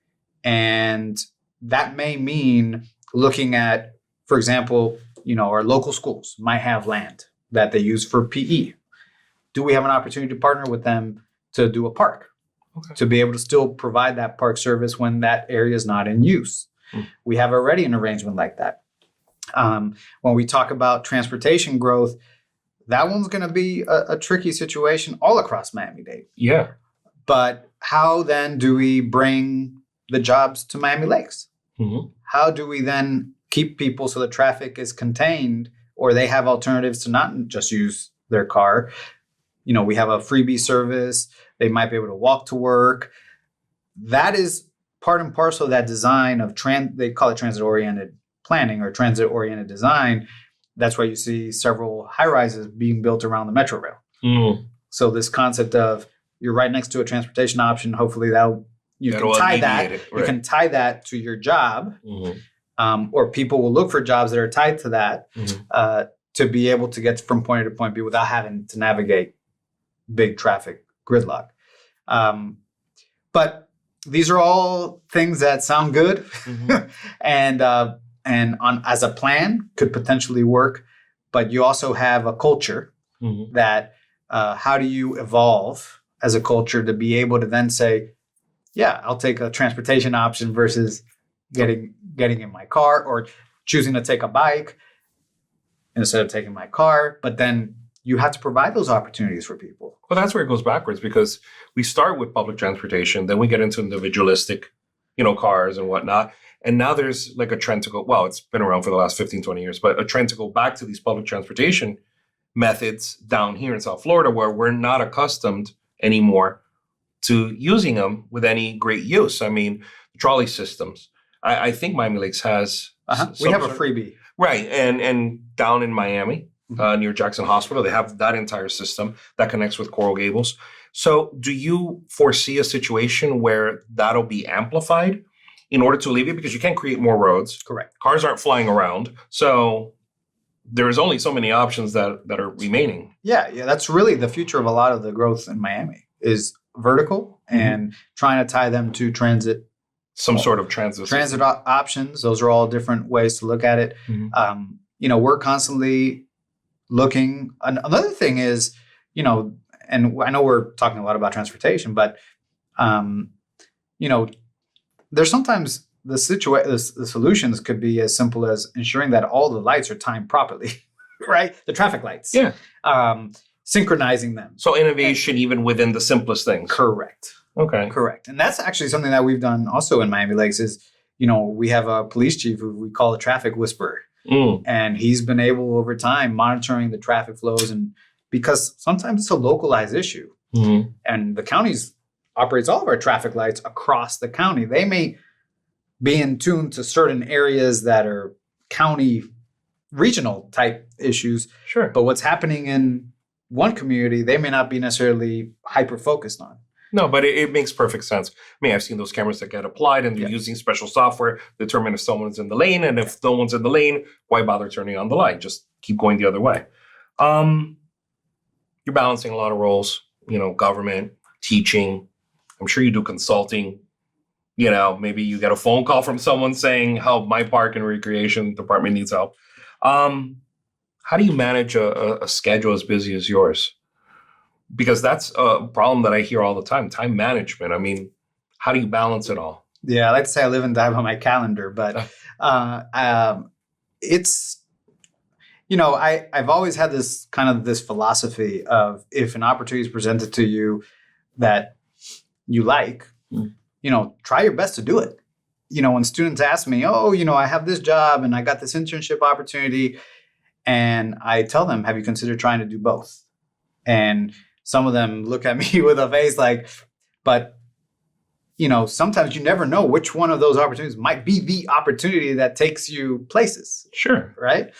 And that may mean looking at, for example, our local schools might have land that they use for PE. Do we have an opportunity to partner with them to do a park? Okay. To be able to still provide that park service when that area is not in use. We have already an arrangement like that. When we talk about transportation growth, that one's going to be a tricky situation all across Miami-Dade. Yeah. But how then do we bring the jobs to Miami Lakes? How do we then keep people so the traffic is contained, or they have alternatives to not just use their car? We have a freebie service. They might be able to walk to work. That is part and parcel of that design of they call it transit-oriented planning or transit-oriented design. That's why you see several high-rises being built around the Metro Rail. So this concept of you're right next to a transportation option, hopefully you can tie that to your job, or people will look for jobs that are tied to that to be able to get from point A to point B without having to navigate big traffic gridlock. But these are all things that sound good and as a plan could potentially work. But you also have a culture that how do you evolve as a culture to be able to then say, yeah, I'll take a transportation option versus getting in my car or choosing to take a bike instead of taking my car. But then you have to provide those opportunities for people. Well, that's where it goes backwards, because we start with public transportation, then we get into individualistic, cars and whatnot. And now there's like a trend to go, well, it's been around for the last 15, 20 years, but a trend to go back to these public transportation methods down here in South Florida, where we're not accustomed anymore to using them with any great use. I mean, trolley systems. I think Miami Lakes has. We have a freebie. Right. And down in Miami, near Jackson Hospital, they have that entire system that connects with Coral Gables. So do you foresee a situation where that'll be amplified in order to alleviate? Because you can't create more roads. Correct. Cars aren't flying around. So there's only so many options that are remaining. Yeah. That's really the future of a lot of the growth in Miami is vertical and trying to tie them to transit. Some sort of transit options. Those are all different ways to look at it. We're constantly looking. Another thing is, and I know we're talking a lot about transportation, but, there's sometimes the solutions could be as simple as ensuring that all the lights are timed properly, right? The traffic lights. Yeah. Synchronizing them. So innovation even within the simplest things. Correct. Okay. Correct. And that's actually something that we've done also in Miami Lakes is, we have a police chief who we call a traffic whisperer. And he's been able over time monitoring the traffic flows, and because sometimes it's a localized issue and the county's operates all of our traffic lights across the county. They may be in tune to certain areas that are county regional type issues, Sure. but what's happening in one community, they may not be necessarily hyper focused on. No, but it makes perfect sense. I mean, I've seen those cameras that get applied and they're using special software to determine if someone's in the lane. And if no one's in the lane, why bother turning on the light? Just keep going the other way. You're balancing a lot of roles, government, teaching. I'm sure you do consulting. Maybe you get a phone call from someone saying, help, my park and recreation department needs help. How do you manage a schedule as busy as yours? Because that's a problem that I hear all the time management. I mean, how do you balance it all? Yeah, I like to say I live and die by my calendar, but it's, I've always had this philosophy of if an opportunity is presented to you that you like, try your best to do it. When students ask me, I have this job and I got this internship opportunity, and I tell them, have you considered trying to do both? And some of them look at me with a face like, but, sometimes you never know which one of those opportunities might be the opportunity that takes you places. Sure. Right?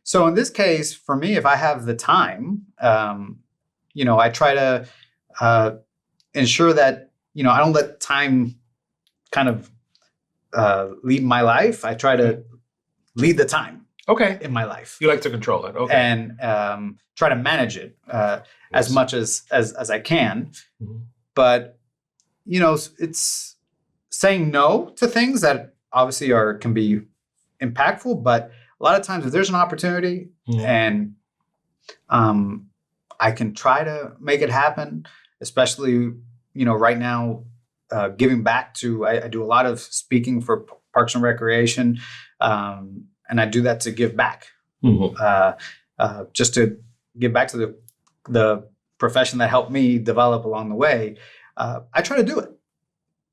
So in this case, for me, if I have the time, I try to ensure that, I don't let time kind of lead my life. I try to lead the time. Okay. In my life. You like to control it. Okay. And try to manage it as much as I can. Mm-hmm. But, it's saying no to things that obviously can be impactful. But a lot of times if there's an opportunity and I can try to make it happen, especially, right now, giving back to, I do a lot of speaking for Parks and Recreation. And I do that to give back, just to give back to the profession that helped me develop along the way. I try to do it,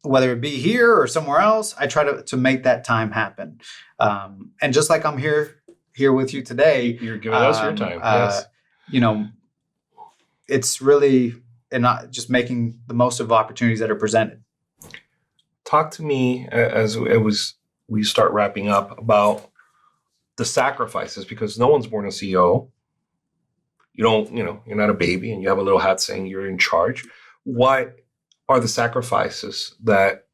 whether it be here or somewhere else. I try to make that time happen. And just like I'm here with you today, you're giving us your time. Yes. It's really not just making the most of opportunities that are presented. Talk to me as we start wrapping up about the sacrifices, because no one's born a CEO. You don't, you're not a baby and you have a little hat saying you're in charge. What are the sacrifices that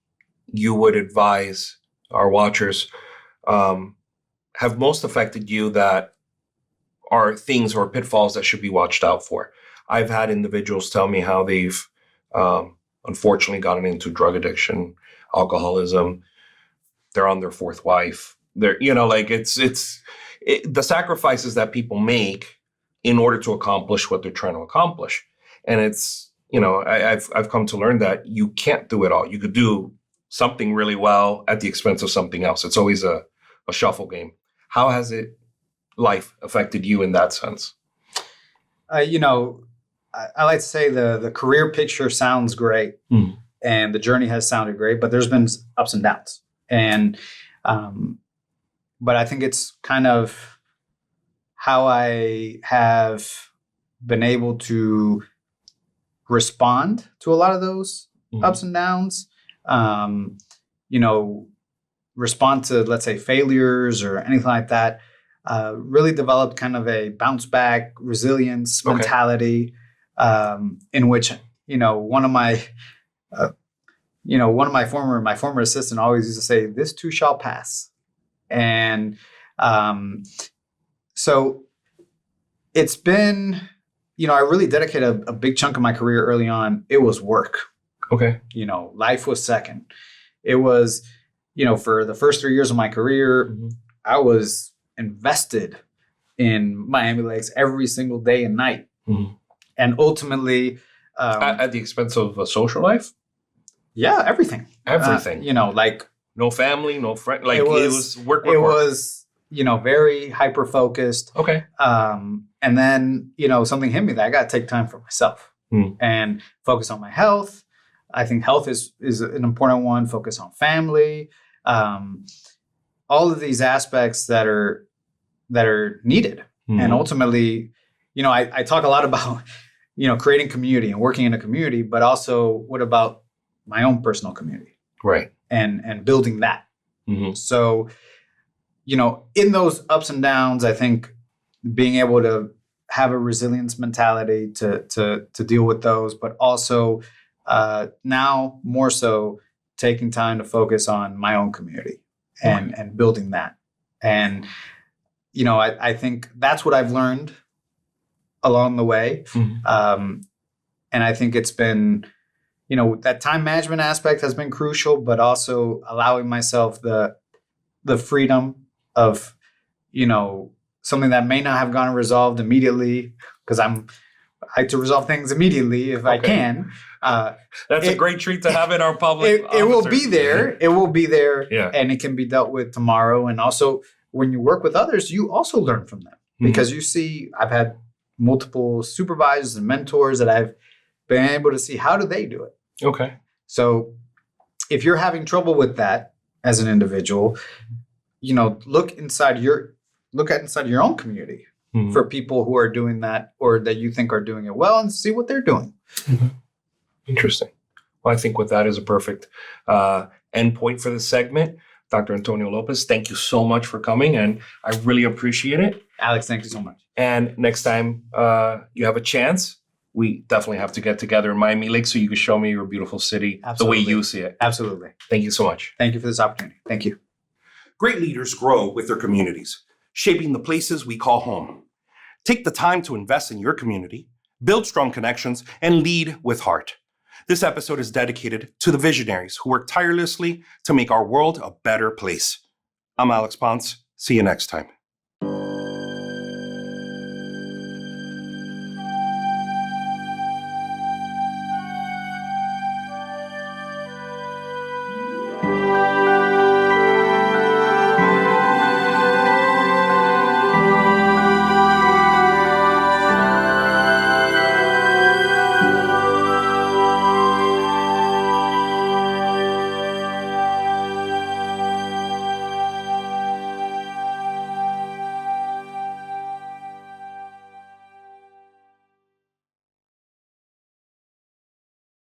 you would advise our watchers have most affected you, that are things or pitfalls that should be watched out for? I've had individuals tell me how they've unfortunately gotten into drug addiction, alcoholism. They're on their fourth wife. They're, it's the sacrifices that people make in order to accomplish what they're trying to accomplish. And it's, I've come to learn that you can't do it all. You could do something really well at the expense of something else. It's always a shuffle game. How has life affected you in that sense? I like to say the career picture sounds great and the journey has sounded great, but there's been ups and downs. And, but I think it's kind of how I have been able to respond to a lot of those ups and downs. Respond to, let's say, failures or anything like that. Really developed kind of a bounce back resilience mentality, in which, one of my former assistant always used to say, "This too shall pass." And so it's been, I really dedicated a big chunk of my career early on. It was work. Okay. Life was second. It was, for the first 3 years of my career, I was invested in Miami Lakes every single day and night. And ultimately, at the expense of a social life? Yeah, everything. Everything. Like no family, no friend. Like it was work. It was, very hyper focused. Okay. And then, something hit me that I got to take time for myself and focus on my health. I think health is an important one. Focus on family. All of these aspects that are needed. And ultimately, I talk a lot about, creating community and working in a community, but also what about my own personal community Right. and building that. Hmm. So, in those ups and downs, I think being able to have a resilience mentality to deal with those, but also now more so taking time to focus on my own community and building that. And, I think that's what I've learned along the way. Mhm. And I think it's been, that time management aspect has been crucial, but also allowing myself the freedom of, something that may not have gone resolved immediately, because I like to resolve things immediately if I Okay. can. That's a great treat to have in our public. It will officers. be there. It will be there, Yeah. and it can be dealt with tomorrow. And also, when you work with others, you also learn from them because you see. I've had multiple supervisors and mentors that I've been able to see how do they do it. Okay. So, if you're having trouble with that as an individual, look inside your own community Mhm. for people who are doing that or that you think are doing it well, and see what they're doing. Interesting. Well, I think with that is a perfect end point for this segment. Dr. Antonio Lopez, thank you so much for coming, and I really appreciate it. Alex, thank you so much. And next time you have a chance, we definitely have to get together in Miami Lakes so you can show me your beautiful city Absolutely. the way you see it. Absolutely. Thank you so much. Thank you for this opportunity. Thank you. Great leaders grow with their communities, shaping the places we call home. Take the time to invest in your community, build strong connections, and lead with heart. This episode is dedicated to the visionaries who work tirelessly to make our world a better place. I'm Alex Ponce. See you next time.